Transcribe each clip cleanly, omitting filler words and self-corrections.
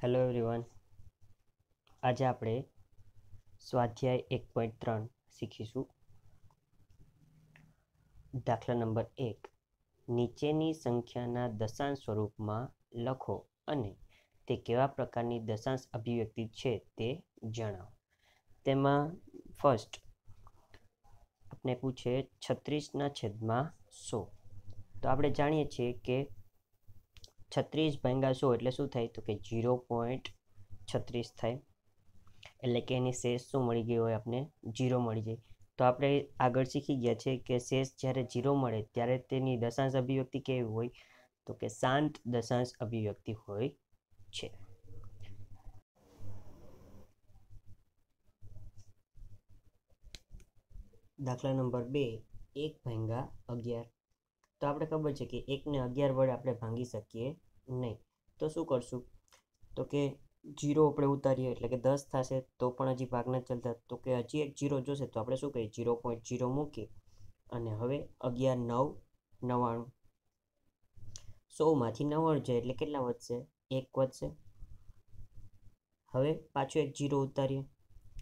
Hello everyone, આજે આપણે સ્વાધ્યાય 1.3 શીખીશું. દાખલા નંબર 1. નીચેની સંખ્યાના દશાંશ સ્વરૂપમાં લખો અને તે કેવા પ્રકારની દશાંશ અભિવ્યક્તિ છે તે જણાવો. તેમાં ફર્સ્ટ આપણે પૂછે 36/100. તો આપણે જાણીએ છીએ કે 36/100 એટલે શું થાય? તો કે 0.36 થાય. એટલે કે એની શેષ શું મળી ગઈ હોય? આપણે 0 મળી જાય. તો આપણે આગળ શીખી ગયા છે કે શેષ જ્યારે 0 મળે ત્યારે તેની દશાંશ અભિવ્યક્તિ કેવી હોય? તો કે શાંત દશાંશ અભિવ્યક્તિ હોય છે. દાખલા નંબર 2, 1/11. તો આપણે ખબર છે કે 1 ને 11 વડે આપણે ભાંગી શકીએ નહીં. તો શું કરશું? તો કે 0 આપણે ઉતારીએ એટલે કે 10 થશે. તો પણ હજી ભાગ નથી ચાલતા. તો કે હજી એક 0 જોશે. તો આપણે શું કરીએ? 0.0 મૂકી અને હવે 11 9 99. 100માંથી 99 જાય એટલે કેટલા વધશે? 1 વધશે. હવે પાછો એક 0 ઉતારીએ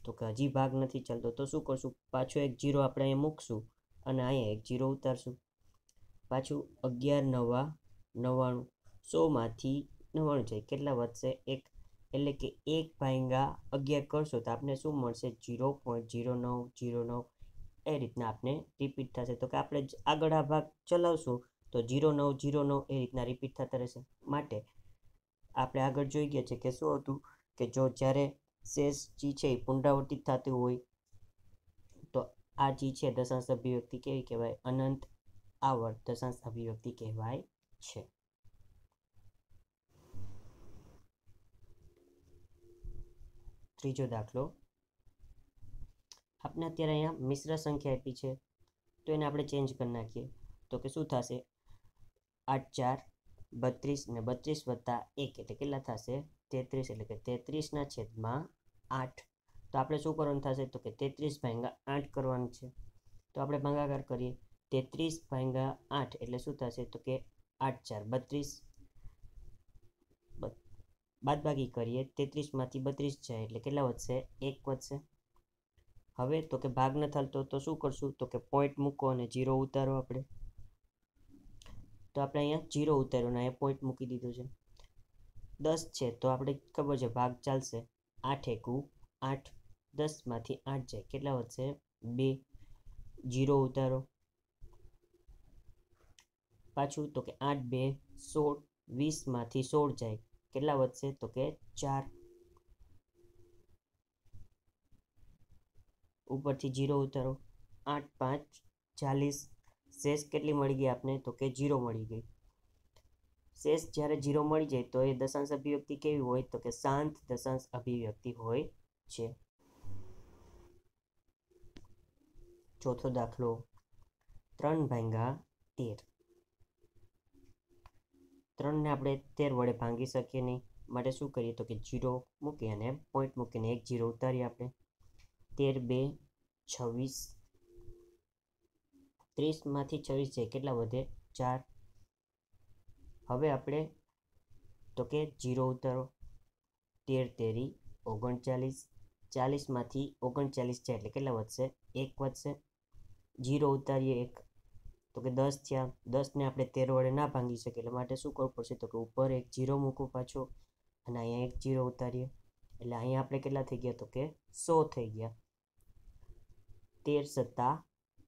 તો કે હજી ભાગ નથી ચાલતો. તો શું કરશું? પાછો એક 0 આપણે અહીંયા મૂકશું અને અહીંયા એક 0 ઉતારશું. પાછું 11 9 99. 100માંથી 99 જાય કેટલા વધશે? 1. એટલે કે 1/11 કરશો તો આપણે શું મળશે? 0.0909. એ રીતના આપણે રિપીટ થશે. તો કે આપણે આગળ આ ભાગ ચલાવશું તો 0909 એ રીતના રિપીટ થતા રહેશે. માટે આપણે આગળ જોઈ ગયા છે કે શું હતું કે જો જ્યારે શેષ જી છે એ પુનરાવર્તિત થતું હોય તો આ જી છે દશાંશ અભિવ્યક્તિ કેવી કહેવાય? અનંત આવર્ત દશાંશ અભિવ્યક્તિ કહેવાય છે. ત્રીજો દાખલો આપણે અત્યારે અહીંયા મિશ્ર સંખ્યા આપી છે તો એને આપણે ચેન્જ કરી નાખીએ. તો કે શું થશે? 8 4 32 ને 32 વત્તા 1 એટલે કેટલા થશે? 33. એટલે કે 33/8. તો આપણે શું કરવાનું થશે? તો કે 33/8 કરવાનું છે. તો આપણે ભાગાકાર કરીએ. 33/8 એટલે શું થશે? તો કે 8 4 32. બાદબાકી કરીએ. 33માંથી 32 જાય એટલે કેટલા વધશે? 1 વધશે. હવે તો કે ભાગ ન થતો તો શું કરશું? તો કે પોઈન્ટ મૂકો અને 0 ઉતારો. આપણે તો આપણે અહીંયા 0 ઉતાર્યો અને અહીંયા પોઈન્ટ મૂકી દીધું છે. 10 છે તો આપણે ખબર છે ભાગ ચાલશે. 8 એકુ 8. 10માંથી 8 જાય કેટલા વધશે? 2. 0 ઉતારો. પાછું તો કે 8 2 16. 20માંથી 16 જાય કેટલા વધશે? તો કે 4. ઉપરથી 0 ઉતારો. 8 5 40. શેષ કેટલી મળી ગઈ આપને? તો કે 0 મળી ગઈ. શેષ જ્યારે 0 મળી જાય તો એ દશાંશ અભિવ્યક્તિ કેવી હોય? તો કે શાંત દશાંશ અભિવ્યક્તિ હોય છે. ચોથો દાખલો 3/13. 3 ને આપણે 13 વડે ભાંગી શકીએ નહીં. માટે શું કરીએ? તો કે 0 મૂકી અને પોઈન્ટ મૂકીને એક 0 ઉતારીએ. આપણે 13 2 26. 30માંથી 26 જાય કેટલા વધે? 4. હવે આપણે તો કે 0 ઉતારો. 13 તેરી 39. 40માંથી 39 જાય એટલે કેટલા વધશે? 1 વધશે. 0 ઉતારીએ 1 તો કે 10 થયા. 10ને આપણે 13 વડે ના ભાંગી શકીએ એટલે માટે શું કરવું પડશે? તો કે ઉપર એક 0 મૂકવું પાછો અને અહીંયા એક 0 ઉતારીએ એટલે અહીંયા આપણે કેટલા થઈ ગયા? તો કે 100 થઈ ગયા. 13 સત્તા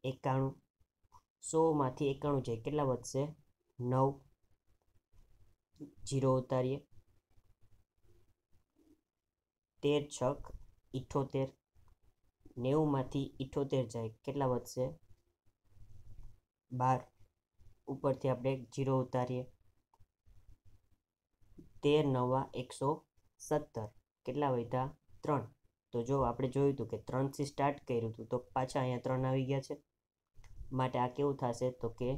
91. 100માંથી 91 જાય કેટલા વધશે? 9. 0 ઉતારીએ. 13 છક 78. 90માંથી 78 જાય કેટલા વધશે? 12. ઉપરથી આપણે 0 ઉતારીએ. 13 9 117. કેટલા વધ્યા? 3. તો જો આપણે જોયું હતું કે 3થી સ્ટાર્ટ કર્યું હતું તો પાછા અહીંયા 3 આવી ગયા છે. માટે આ કેવું થશે? તો કે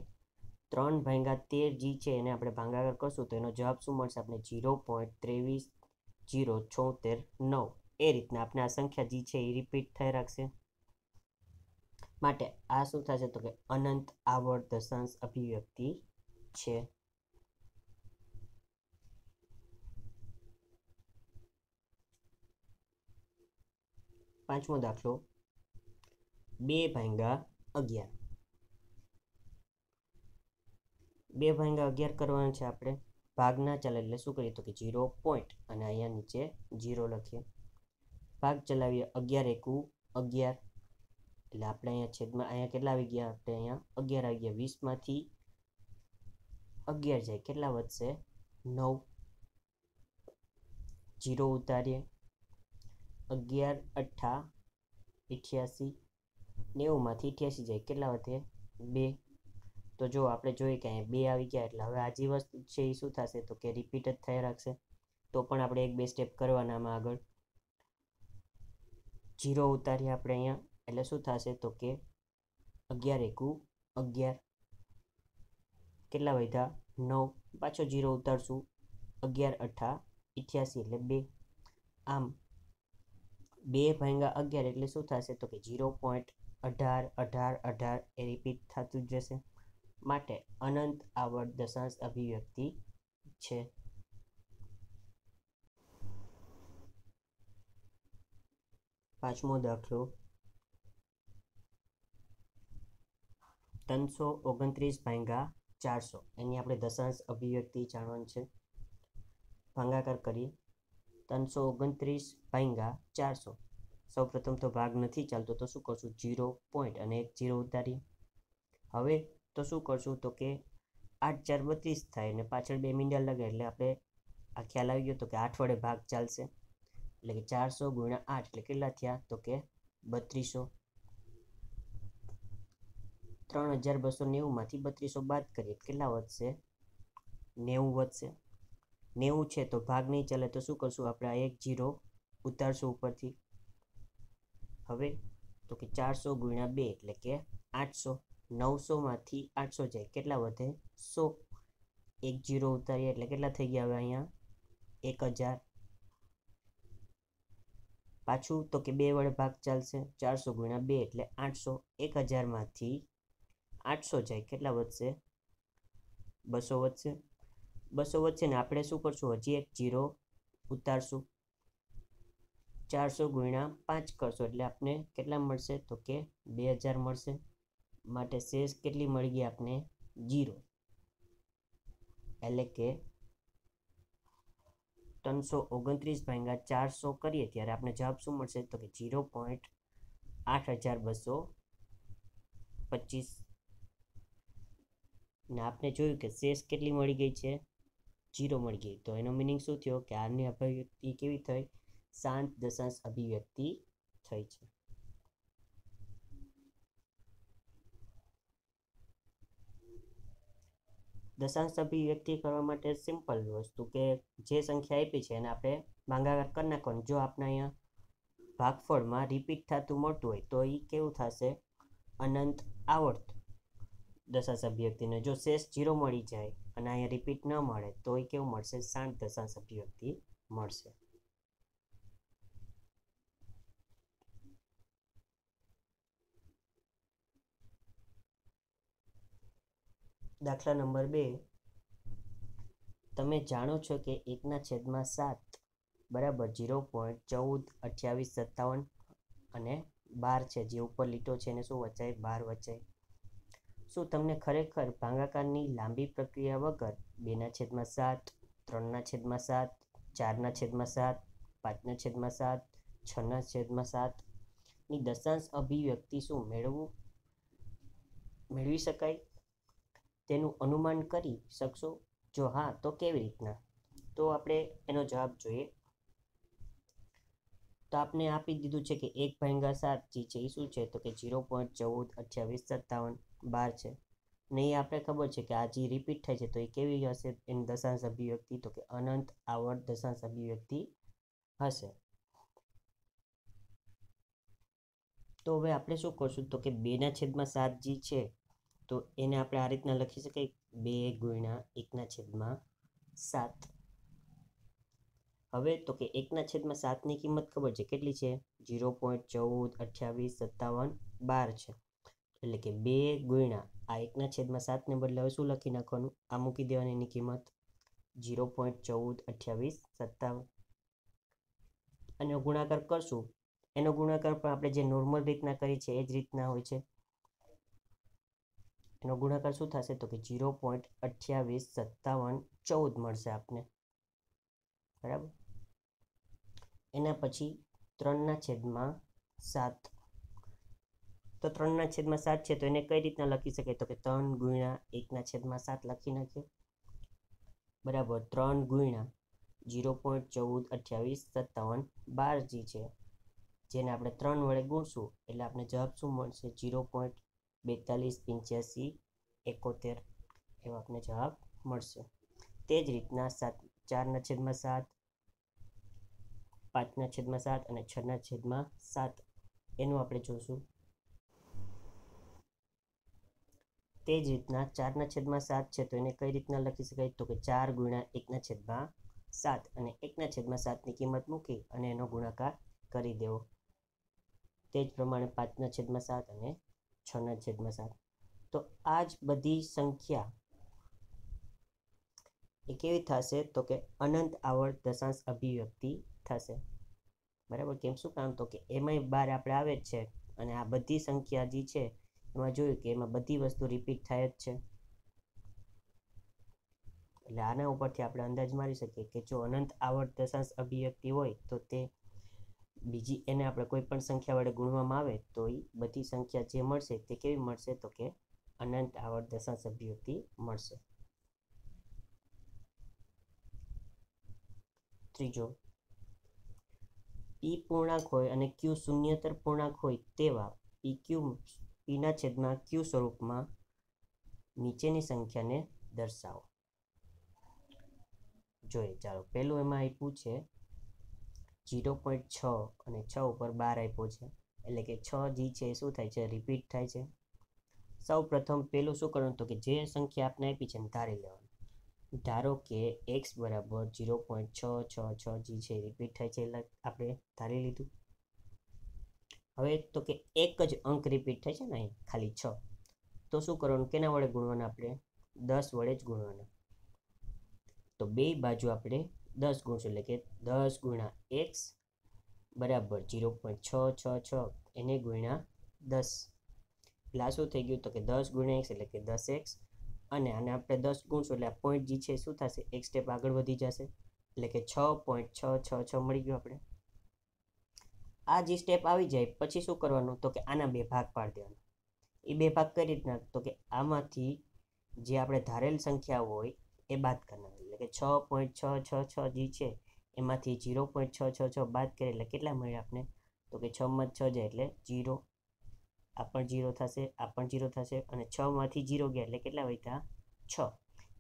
3/13 જી છે એને આપણે ભાગાકાર કરશું તો એનો જવાબ શું મળશે? આપણે 0.23076 એ રીતના આપણે આ સંખ્યા જી છે એ રિપીટ થઈ રાખશે. માટે આ શું થશે? તો કે અનંત આવર્ત દશાંશ અભિવ્યક્તિ છે. પાંચમો દાખલો 2/11. 2/11 કરવાનું છે આપણે. ભાગ ના ચાલે એટલે શું કરીએ તો કે 0 પોઈન્ટ અને અહીંયા નીચે 0 લખીએ. ભાગ ચલાવીએ 11 એકુ 11 એટલે આપણે અહીંયા છેદમાં અહીંયા કેટલા આવી ગયા? આપણે અહીંયા 11 આવી ગયા. 20 માંથી 11 જાય કેટલા વધશે? 9. 0 ઉતારીએ. 11 8 88. 90 માંથી 88 જાય કેટલા વધે? 2. તો જો આપણે જોઈએ કે અહીંયા 2 આવી ગયા એટલે હવે આ જે વસ્તુ છે એ શું થશે તો કે રિપીટ જ થઈ રાખશે. તો પણ આપણે 1-2 સ્ટેપ કરવાના આમાં આગળ. 0 ઉતારીએ આપણે અહીંયા એટલે શું થશે તો કે 11 એકુ 11 કેટલા વધ્યા? 9. પાછો 0 ઉતારશું. 11 8 88 એટલે 2. આમ 2/11 એટલે શું થશે તો કે 0.18 એ રિપીટ થતું જ જશે. માટે અનંત આવર્ત દશાંશ અભિવ્યક્તિ છે. પાંચમો દાખલો 329/400. એની આપણે દશાંશ અભિવ્યક્તિ જાણવાની છે. ભાગાકાર કરીએ. 329/400. સૌપ્રથમ તો ભાગ નથી ચાલતો તો શું કરશું? 0 પોઈન્ટ અને 1 0 ઉતારીએ. હવે તો શું કરશું તો કે 8 4 32 થાય અને પાછળ 2 મીંડા લગે એટલે આપણે આ ખ્યાલ આવી ગયો તો કે 8 વડે ભાગ ચાલશે. એટલે કે 400 × 8 એટલે કેટલા થયા તો કે 3200. 3290 માંથી 3200 બાદ કરીએ કેટલા વધશે? 90 વધશે. 90 છે તો ભાગ નહીં ચાલે તો શું કરશું? આપણે આ 1 0 ઉતારશું ઉપરથી. હવે તો કે 400 × 2 એટલે કે 800. 900 માંથી 800 જાય કેટલા વધે? 100. 1 0 ઉતારીએ એટલે કેટલા થઈ ગયા? હવે અહીંયા 1000. પાછું તો કે 2 વડે ભાગ ચાલશે. 400 × 2 એટલે 800. 1000 માંથી 800 જાય કેટલા વધશે? 200 વધશે. 200 વધશે ને આપણે શું કરશું? હજી 1 0 ઉતારશું. 400 × 5 કરશો એટલે આપણે કેટલા મળશે તો કે 2000 મળશે. માટે શેષ કેટલી મળી ગઈ આપણે? 0. એટલે કે 329/400 કરીએ ત્યારે આપણે જવાબ શું મળશે તો કે 0.8225. ને આપણે જોયું કે શેષ કેટલી મળી ગઈ છે? 0 મળી ગઈ. તો એનો મિનિંગ શું થયો કે આની અભિવ્યક્તિ કેવી થઈ? શાંત દશાંશ અભિવ્યક્તિ થઈ છે. દશાંશ અભિવ્યક્તિ કરવા માટે સિમ્પલ વસ્તુ કે જે સંખ્યા આપી છે એને આપણે ભાગાકાર કરી નાખવાનું. જો આપણે અહીંયા ભાગફળમાં રિપીટ થતું મળતું હોય તો એ કેવું થશે? અનંત આવર્ત દશાંશ અભિવ્યક્તિને. જો શેષ 0 મળી જાય અને અહીંયા રિપીટ ન મળે તો એ કેવું મળશે? શાંત દશાંશ અભિવ્યક્તિ મળશે. દાખલા નંબર 2. તમે જાણો છો કે 1/7 બરાબર 0.142857 અને 12 છે. જે ઉપર લીટો છે એને શું વચાય? 12 વચાય. શું તમને ખરેખર ભાગાકારની લાંબી પ્રક્રિયા વગર 2/7 3/7 4/7 5/7 6/7 ની દશાંશ અભિવ્યક્તિ શું મેળવી શકાય તેનું અનુમાન કરી શકશો? જો હા તો કેવી રીતના? તો આપણે એનો જવાબ જોઈએ. તો આપણે આપી દીધું છે કે 1/7 જે છે એ શું છે તો કે 0.142857 12 છે. ને એ આપણે ખબર છે કે આ જે રિપીટ થાય છે તો એ કેવી હશે એની દશાંશ અભિવ્યક્તિ? તો કે અનંત આવર્ત દશાંશ અભિવ્યક્તિ હશે. તો હવે આપણે શું કરશું તો કે 2/7 જે છે તો એને આપણે આ રીતના લખી શકાય 2 × 1/7. હવે તો કે 1/7 ની કિંમત ખબર છે કેટલી છે? 0.142857 12 છે. એટલે કે 2 × આ 1/7 ને બદલે હવે શું લખી નાખવાનું? આ મૂકી દેવાની એની કિંમત 0.142857 અને ગુણાકાર કરશું એનો ગુણાકાર પણ આપણે જે નોર્મલ રીતના કરી છે એ જ રીતના હોય છે. એનો ગુણાકાર શું થશે તો કે 0.285714 મળશે આપને. બરાબર. એના પછી 3/7. તો 3/7 છે તો એને કઈ રીતના લખી શકાય તો કે 3 ગુણ્યા 1/7 લખી નાખીએ. બરાબર. 3 ગુણ્યા 0.14285712 છે, જેને આપણે 3 વડે ગુણશું એટલે આપણે જવાબ શું મળશે 0.428571 એવો આપણે જવાબ મળશે. તે જ રીતના 4/7, 5/7 અને 6/7 એનું આપણે જોશું. તે જ રીતના 4/7 છે તો એને કઈ રીતના લખી શકાય તો કે 4 ગુણ્યા 1/7 અને 1/7ની કિંમત મૂકી અને એનો ગુણાકાર કરી દેવો. તે જ પ્રમાણે 5/7 અને 6/7. તો આ જ બધી સંખ્યા એ કેવી થશે તો કે અનંત આવર્ત દશાંશ અભિવ્યક્તિ થશે. બરાબર. કેમ શું કામ તો કે એમાંય 12 આપણે આવે જ છે અને આ બધી સંખ્યા જે છે એમાં જોયું કે એમાં બધી વસ્તુ રિપીટ થાય જ છે. એટલે આના ઉપરથી આપણે અંદાજ મારી શકીએ કે જો અનંત આવર્ત દશાંશ અભિવ્યક્તિ હોય તો તે બીજી એને આપણે કોઈ પણ સંખ્યા વડે ગુણવામાં આવે તો એ બધી સંખ્યા જે મળશે તે કેવી મળશે તો કે અનંત આવર્ત દશાંશ અભિવ્યક્તિ મળશે. ત્રીજો, પી પૂર્ણાંક હોય અને ક્યુ શૂન્યતર પૂર્ણાંક હોય તેવા પીના ક્યુ સ્વરૂપમાં નીચેની સંખ્યાને દર્શાવો. જોઈએ. ચાલો, પહેલું એમાં આપ્યું છે 0.6 અને 6 ઉપર 12 આપ્યો છે, એટલે કે 6 જે છે એ શું થાય છે રિપીટ થાય છે. સૌ પ્રથમ પેલું શું કરવાનું તો કે જે સંખ્યા આપણે આપી છે ધારી લેવાનું. ધારો કે x બરાબર 0.666 જે છે રિપીટ થાય છે એટલે આપણે ધારી લીધું. હવે તો કે એક જ અંક રિપીટ થાય છે ને અહીં ખાલી 6, તો શું કરવાનું કેના વડે ગુણવાના આપણે 10 વડે જ ગુણવાના. તો બે બાજુ આપણે 10 ગુણશું એટલે કે 10 ગુણ્યા x બરાબર 0.666 એને ગુણ્યા 10. એટલે આ શું થઈ ગયું તો કે 10 ગુણ્યા x એટલે કે 10x અને આને આપણે 10 ગુણશું એટલે આ પોઈન્ટ જે છે શું થશે એક સ્ટેપ આગળ વધી જશે એટલે કે 6.666 મળી ગયું આપણે. આ જે સ્ટેપ આવી જાય પછી શું કરવાનું તો કે આના બે ભાગ પાડી દેવાના. એ બે ભાગ કઈ રીતના તો કે આમાંથી જે આપણે ધારેલ સંખ્યા હોય એ બાદ કરવાના. એટલે કે 6.666 જે છે એમાંથી 0.666 બાદ કરીએ એટલે કેટલા મળે આપણે તો કે 6 માં 6 જાય એટલે 0. આ પણ 0 થશે, આ પણ 0 થશે અને 6 માંથી 0 ગયા એટલે કેટલા વધ્યા 6.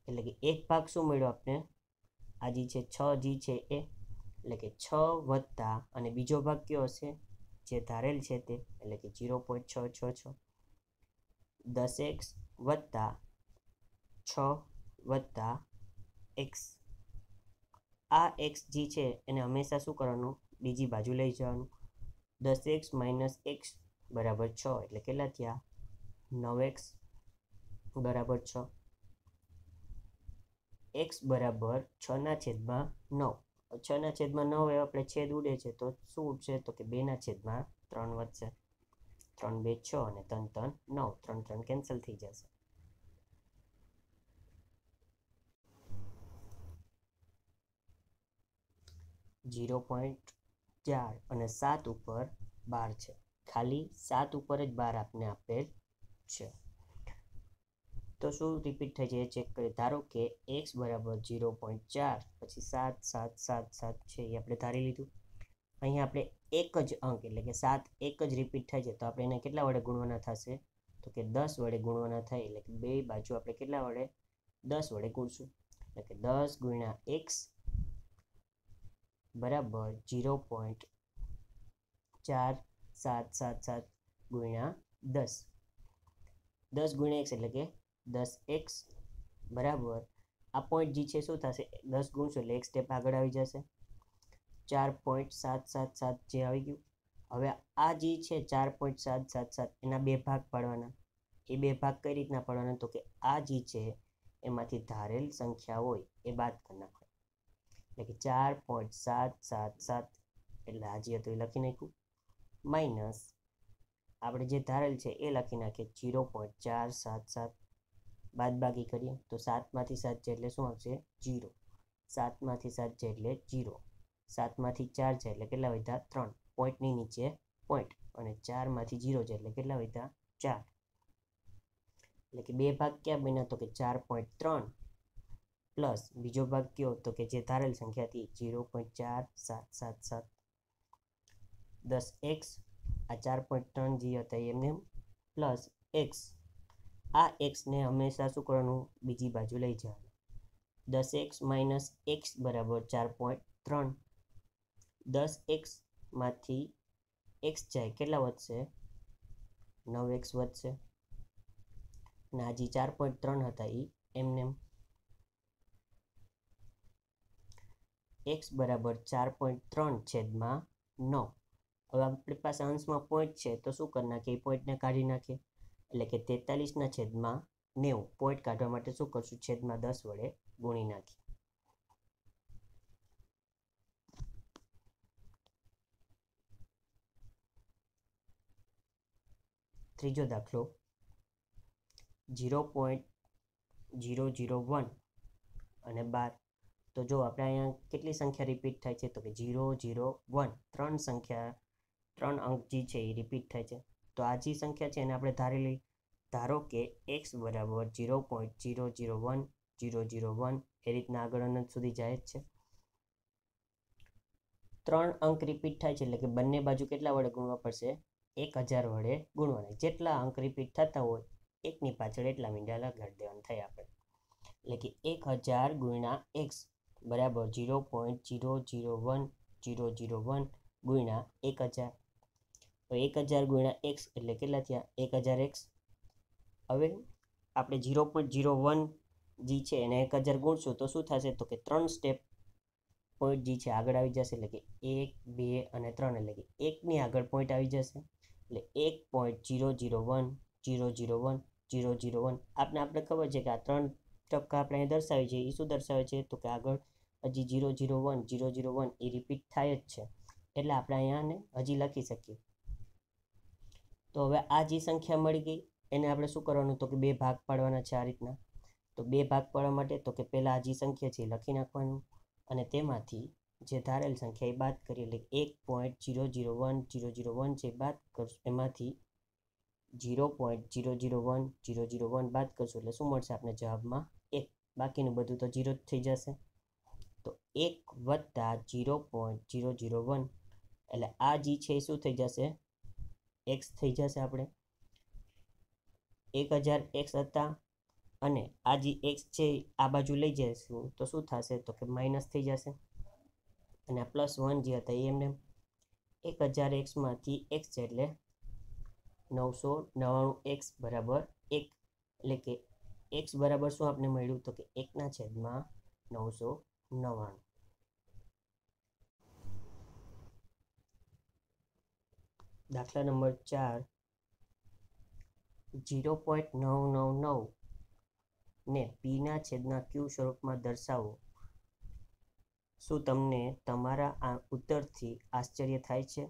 એટલે કે એક ભાગ શું મળ્યો આપણે આ જે છે 6 જે છે એ, એટલે કે 6 વત્તા અને બીજો ભાગ કયો હશે જે ધારેલ છે તે એટલે કે 0.666 10x વત્તા 6 વત્તા x. આ x જે છે એને હંમેશા શું કરવાનું બીજી બાજુ લઈ જવાનું. 10x માઇનસ x બરાબર 6 એટલે કેટલા થયા 9x બરાબર 6. x બરાબર 6/9. 6/9 એ આપણે છેદ ઉડે છે તો શું ઉડશે તો કે 2/3 વધશે. 3 2 6 અને 3 3 9, 3 3 કેન્સલ થઈ જશે. .4 અને 7 ઉપર 12 છે, ખાલી 7 ઉપર જ 12 આપને આપેલ છે. તો શું રિપીટ થઈ જાય ચેક કરીએ. ધારો કે x બરાબર 0.4 પછી 7 7 7 7 છે એ આપણે ધારી લીધું. અહીંયા આપણે એક જ અંક એટલે કે 7 એક જ રિપીટ થાય છે તો આપણે એને કેટલા વડે ગુણવાના થશે તો કે 10 વડે ગુણવાના થાય. એટલે કે બે બાજુ આપણે કેટલા વડે 10 વડે ગુણશું. એટલે કે 10 ગુણ્યા x બરાબર 0.4777 ગુણ્યા 10. 10 ગુણ્યા x એટલે કે 10x બરાબર આ પોઈન્ટ જે છે શું થશે 10 ગુણશું એટલે એક સ્ટેપ આગળ આવી જશે 4.777 જે આવી ગયું. હવે આ જે છે 4.777 એના બે ભાગ પાડવાના. એ બે ભાગ કઈ રીતના પાડવાના તો કે આ જે છે એમાંથી ધારેલ સંખ્યા હોય એ બાદ કરી નાખો. એટલે કે 4.777 એટલે આ જે હતું એ લખી નાખ્યું. માઇનસ આપણે જે ધારેલ છે એ લખી નાખીએ 0.477 બાદબાકી કરીએ તો 7માંથી 7 છે એટલે શું આવશે 0, 7માંથી 7 છે એટલે 0, 7માંથી 4 છે એટલે કેટલા વધ્યા 3, પોઈન્ટની નીચે પોઈન્ટ, અને 4માંથી 0 છે એટલે કેટલા વધ્યા 4, એટલે કે બે ભાગ ક્યાં બન્યા તો કે 4.3 પ્લસ બીજો ભાગ કયો તો કે જે ધારેલ સંખ્યા હતી 0.4777 10x આ 4.3 જે હતા એમને પ્લસ x, આ xને હંમેશા શું કરવાનું બીજી બાજુ લઈ જવાનું, 10x માઇનસ x બરાબર 4.3, 10x માંથી x જાય કેટલા વધશે 9x વધશે, અને આ જે 4.3 હતા એ એમને x બરાબર 4.3 છેદમાં 9. હવે આપણી પાસે અંશમાં પોઈન્ટ છે તો શું કરી નાખીએ, એ પોઈન્ટને કાઢી નાખીએ, એટલે કે 43 છેદમાં 90. પોઈન્ટ કાઢવા માટે શું કરશું, છેદમાં 10 વડે ગુણી નાખીએ. ત્રીજો દાખલો 0.001 અને 12. તો જો આપણે અહીંયા કેટલી સંખ્યા રિપીટ થાય છે તો કે 001, 3 સંખ્યા 3 અંક જે છે એ રિપીટ થાય છે. તો આ જે સંખ્યા છે એને આપણે ધારેલી, ધારો કે x બરાબર 0.001001 એ રીતના આગળ અનંત સુધી જાય જ છે. 3 અંક રિપીટ થાય છે એટલે કે બંને બાજુ કેટલા વડે ગુણવા પડશે, 1000 વડે ગુણવાના. જેટલા અંક રિપીટ થતા હોય એકની પાછળ એટલા મીંડા લગાડી દેવાના થાય આપણે, એટલે કે 1000 ગુણ્યા x બરાબર 0.001001 ગુણ્યા 1000. તો 1000 ગુણ્યા x એટલે કેટલા થયા 1000x. હવે આપણે 0.01 જે છે એને 1000 ગુણશું તો શું થશે તો કે 3 સ્ટેપ પોઈન્ટ જે છે આગળ આવી જશે, એટલે કે 1 2 અને 3, એટલે કે 1ની આગળ પોઈન્ટ આવી જશે, એટલે 1.001001 આપણે ખબર છે કે આ 3 ટપકા આપણે અહીં દર્શાવી છે એ શું દર્શાવે છે તો કે આગળ હજી 001 એ રિપીટ થાય જ છે, એટલે આપણે અહીંયાને હજી લખી શકીએ. તો હવે આ જે સંખ્યા મળી ગઈ એને આપણે શું કરવાનું તો કે બે ભાગ પાડવાના છે આ રીતના. તો બે ભાગ પાડવા માટે તો કે પહેલાં આ જે સંખ્યા છે એ લખી નાખવાનું, અને તેમાંથી જે ધારેલ સંખ્યા એ બાદ કરીએ, એટલે 1.001001 છે બાદ કરશું, એમાંથી 0.001001 બાદ કરશું એટલે શું મળશે આપણે જવાબમાં 1, બાકીનું બધું તો 0 જ થઈ જશે. તો 1 વત્તા 0.001 એટલે આ જે છે એ શું થઈ જશે x થઈ જશે. આપણે 1000x હતા અને આ જે x છે આ બાજુ લઈ જઈશું તો શું થશે તો કે માઇનસ થઈ જશે, અને આ +1 જે હતા એ એમને 1000x માંથી x છે એટલે 999x બરાબર 1, એટલે કે x બરાબર શું આપણે મળ્યું તો કે 1/999. દાખલા નંબર 4, 0.999 ને પીના છેદના ક્યુ સ્વરૂપમાં દર્શાવો. શું તમને તમારા આ ઉત્તરથી આશ્ચર્ય થાય છે?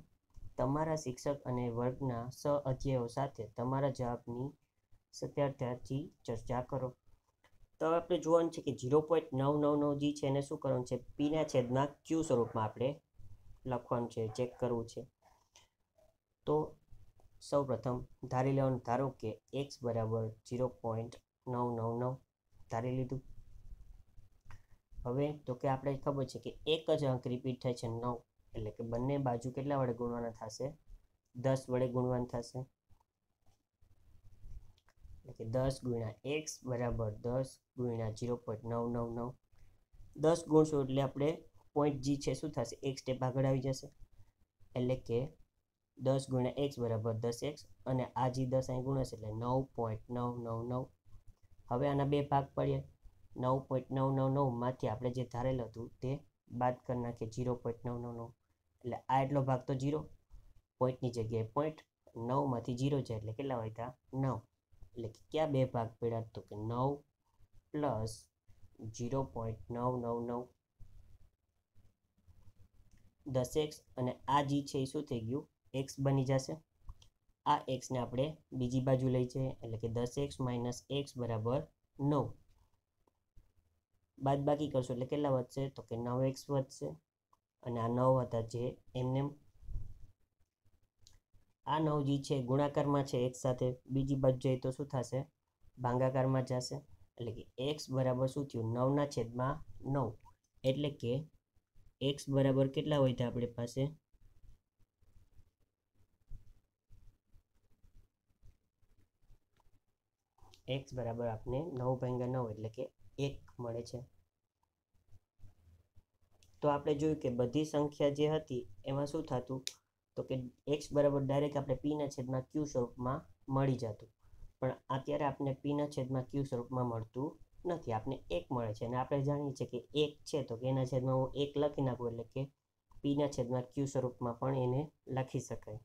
તમારા શિક્ષક અને વર્ગના સહઅધ્યાયીઓ સાથે તમારા જવાબની સત્યાર્થથી ચર્ચા કરો. તો આપણે જોવાનું છે કે 0.999 જે છે એને શું કરવાનું છે, પીના છેદના ક્યુ સ્વરૂપમાં આપણે લખવાનું છે, ચેક કરવું છે. તો સૌપ્રથમ ધારી લેવાનું, ધારો કે x બરાબર 0.999 ધારી લીધું. હવે તો કે આપણે ખબર છે કે એક જ અંક રિપીટ થાય છે 9, એટલે કે બંને બાજુ કેટલા વડે ગુણવાના થશે 10 વડે ગુણવાનું થશે, એટલે કે 10 ગુણ્યા x બરાબર 10 ગુણ્યા 0.999. 10 ગુણશું એટલે આપણે પોઈન્ટ જે છે શું થશે એક સ્ટેપ આગળ આવી જશે, એટલે કે 10 ગુણ્યા x બરાબર 10x, અને આ જે 10 અહીં ગુણશે એટલે 9.999. હવે આના બે ભાગ પાડીએ, 9.999 માંથી આપણે જે ધારેલું હતું તે બાદ કરી નાખીએ 0.999, એટલે આ એટલો ભાગ તો 0, પોઈન્ટની જગ્યાએ પોઈન્ટ, 9 માંથી 0 છે એટલે કેટલા વધ્યા 9, એટલે કે ક્યાં બે ભાગ પડ્યા તો કે 9 પ્લસ 0.999 10x, અને આ જે છે એ શું થઈ ગયું એક્સ બની જશે. આ એક્સને આપણે બીજી બાજુ લઈ જઈએ એટલે કે 10x - x બરાબર 9. બાદબાકી કરશો એટલે કેટલા વધશે? તો કે 9x વધશે. અને આ 9 હતા જે એમને આ 9 જે છે ગુણાકારમાં છે એક સાથે, બીજી બાજુ જઈએ તો શું થશે? ભાગાકારમાં જશે. એટલે કે x બરાબર શું થયું? 9/9. એટલે કે x બરાબર કેટલા હોય તો આપણી પાસે x બરાબર આપણે 9/9 એટલે કે 1 મળે છે. તો આપણે જોયું કે બધી સંખ્યા જે હતી એમાં શું થતું? તો કે x બરાબર ડાયરેક્ટ આપણે p/q સ્વરૂપમાં મળી જતું. પણ અત્યારે આપણે p/q સ્વરૂપમાં મળતું નથી, આપણે 1 મળે છે. અને આપણે જાણીએ છીએ કે 1 છે તો કે એના છેદમાં હું 1 લખી નાખું એટલે કે p/q સ્વરૂપમાં પણ એને લખી શકાય.